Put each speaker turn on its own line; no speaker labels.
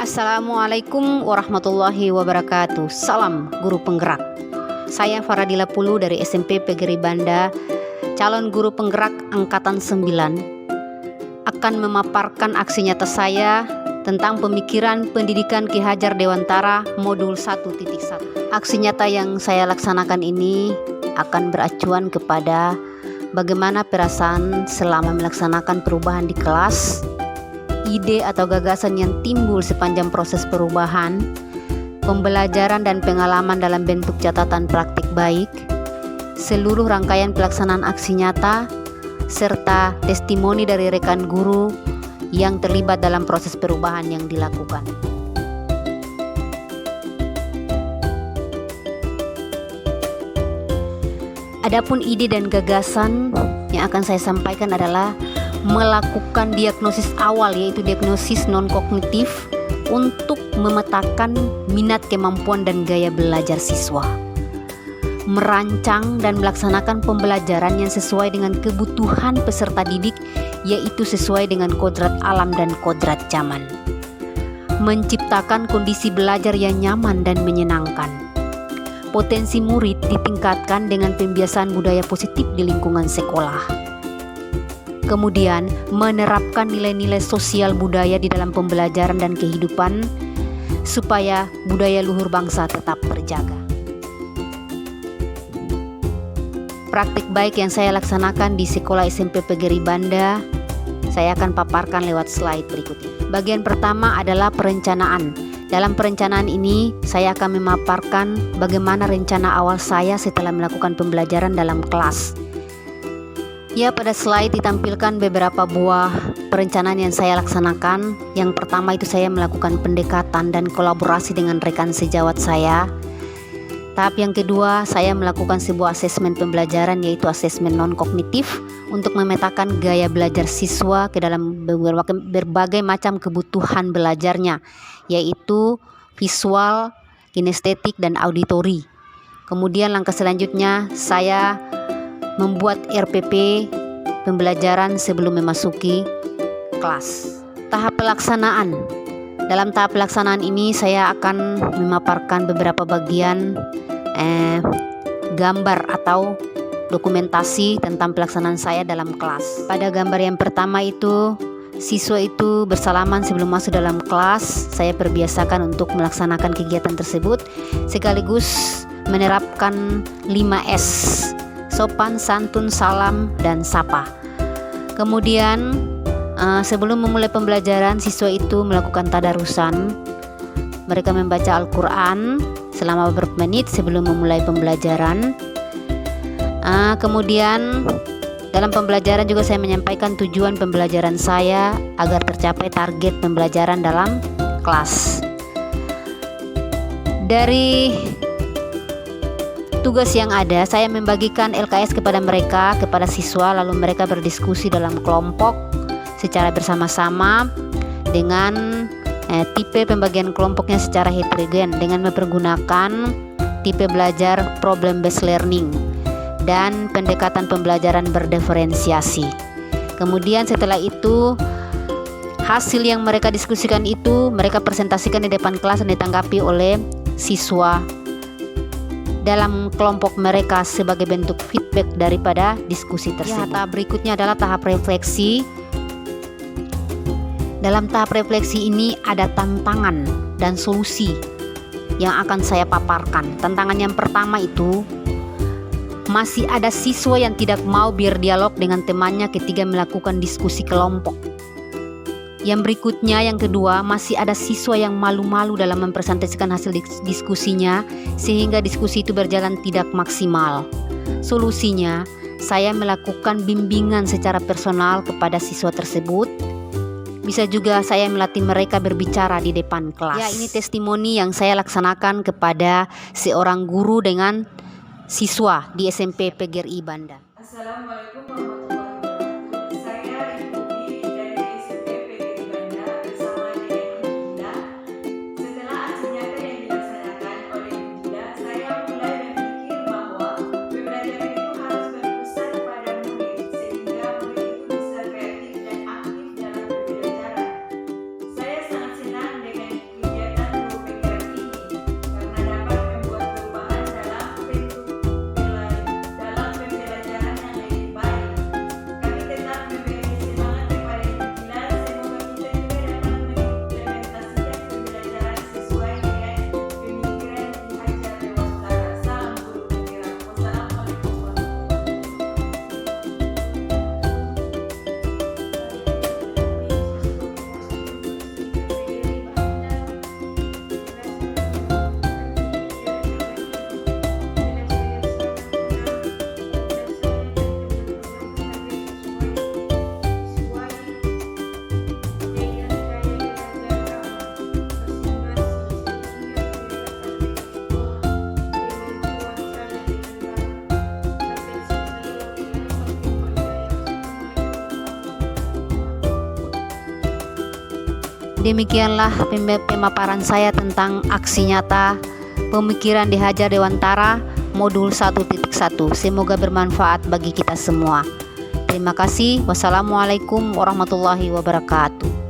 Assalamualaikum warahmatullahi wabarakatuh. Salam guru penggerak. Saya Faradila Pulu dari SMP PGRI Banda, calon guru penggerak angkatan 9, akan memaparkan aksi nyata saya tentang pemikiran pendidikan Ki Hajar Dewantara modul 1.1. Aksi nyata yang saya laksanakan ini akan beracuan kepada bagaimana perasaan selama melaksanakan perubahan di kelas, ide atau gagasan yang timbul sepanjang proses perubahan, pembelajaran dan pengalaman dalam bentuk catatan praktik baik, seluruh rangkaian pelaksanaan aksi nyata, serta testimoni dari rekan guru yang terlibat dalam proses perubahan yang dilakukan. Adapun ide dan gagasan yang akan saya sampaikan adalah melakukan diagnosis awal, yaitu diagnosis non-kognitif untuk memetakan minat, kemampuan, dan gaya belajar siswa, merancang dan melaksanakan pembelajaran yang sesuai dengan kebutuhan peserta didik, yaitu sesuai dengan kodrat alam dan kodrat zaman, menciptakan kondisi belajar yang nyaman dan menyenangkan. Potensi murid ditingkatkan dengan pembiasaan budaya positif di lingkungan sekolah. Kemudian, menerapkan nilai-nilai sosial budaya di dalam pembelajaran dan kehidupan supaya budaya luhur bangsa tetap terjaga. Praktik baik yang saya laksanakan di Sekolah SMP PGRI Banda, saya akan paparkan lewat slide berikut ini. Bagian pertama adalah perencanaan. Dalam perencanaan ini, saya akan memaparkan bagaimana rencana awal saya setelah melakukan pembelajaran dalam kelas. Ya, pada slide ditampilkan beberapa buah perencanaan yang saya laksanakan. Yang pertama itu saya melakukan pendekatan dan kolaborasi dengan rekan sejawat saya. Tahap yang kedua, saya melakukan sebuah asesmen pembelajaran, yaitu asesmen non-kognitif untuk memetakan gaya belajar siswa ke dalam berbagai macam kebutuhan belajarnya, yaitu visual, kinestetik, dan auditori. Kemudian langkah selanjutnya, saya membuat RPP pembelajaran sebelum memasuki kelas. Tahap pelaksanaan. Dalam tahap pelaksanaan ini saya akan memaparkan beberapa bagian gambar atau dokumentasi tentang pelaksanaan saya dalam kelas. Pada gambar yang pertama itu, siswa itu bersalaman sebelum masuk dalam kelas. Saya perbiasakan untuk melaksanakan kegiatan tersebut sekaligus menerapkan 5S. Sopan, santun, salam, dan sapa. Kemudian sebelum memulai pembelajaran, siswa itu melakukan tadarusan. Mereka membaca Al-Quran selama beberapa menit sebelum memulai pembelajaran. Kemudian dalam pembelajaran juga saya menyampaikan tujuan pembelajaran saya agar tercapai target pembelajaran dalam kelas. Dari tugas yang ada, saya membagikan LKS kepada mereka, kepada siswa, lalu mereka berdiskusi dalam kelompok secara bersama-sama dengan tipe pembagian kelompoknya secara heterogen dengan mempergunakan tipe belajar problem based learning dan pendekatan pembelajaran berdiferensiasi. Kemudian setelah itu, hasil yang mereka diskusikan itu mereka presentasikan di depan kelas dan ditanggapi oleh siswa dalam kelompok mereka sebagai bentuk feedback daripada diskusi tersebut. Tahap berikutnya adalah tahap refleksi. Dalam tahap refleksi ini ada tantangan dan solusi yang akan saya paparkan. Tantangan yang pertama itu, masih ada siswa yang tidak mau berdialog dengan temannya ketika melakukan diskusi kelompok. Yang berikutnya, yang kedua, masih ada siswa yang malu-malu dalam mempresentasikan hasil diskusinya sehingga diskusi itu berjalan tidak maksimal. Solusinya, saya melakukan bimbingan secara personal kepada siswa tersebut. Bisa juga saya melatih mereka berbicara di depan kelas. Ya, ini testimoni yang saya laksanakan kepada seorang guru dengan siswa di SMP PGRI Banda.
Assalamualaikum warahmatullahi wabarakatuh. Saya Ibu Bi dari SMP PGRI Banda bersama dengan Ibu Bunda. Setelah aksi nyata yang dilaksanakan oleh Ibu Bunda, saya mulai berpikir bahwa pembelajaran itu harus berpusat pada murid sehingga murid itu bisa kreatif dan aktif dalam pembelajaran. Saya sangat senang dengan
Demikianlah pemaparan saya tentang aksi nyata pemikiran dihajar Dewantara modul 1.1. Semoga bermanfaat bagi kita semua. Terima kasih. Wassalamualaikum warahmatullahi wabarakatuh.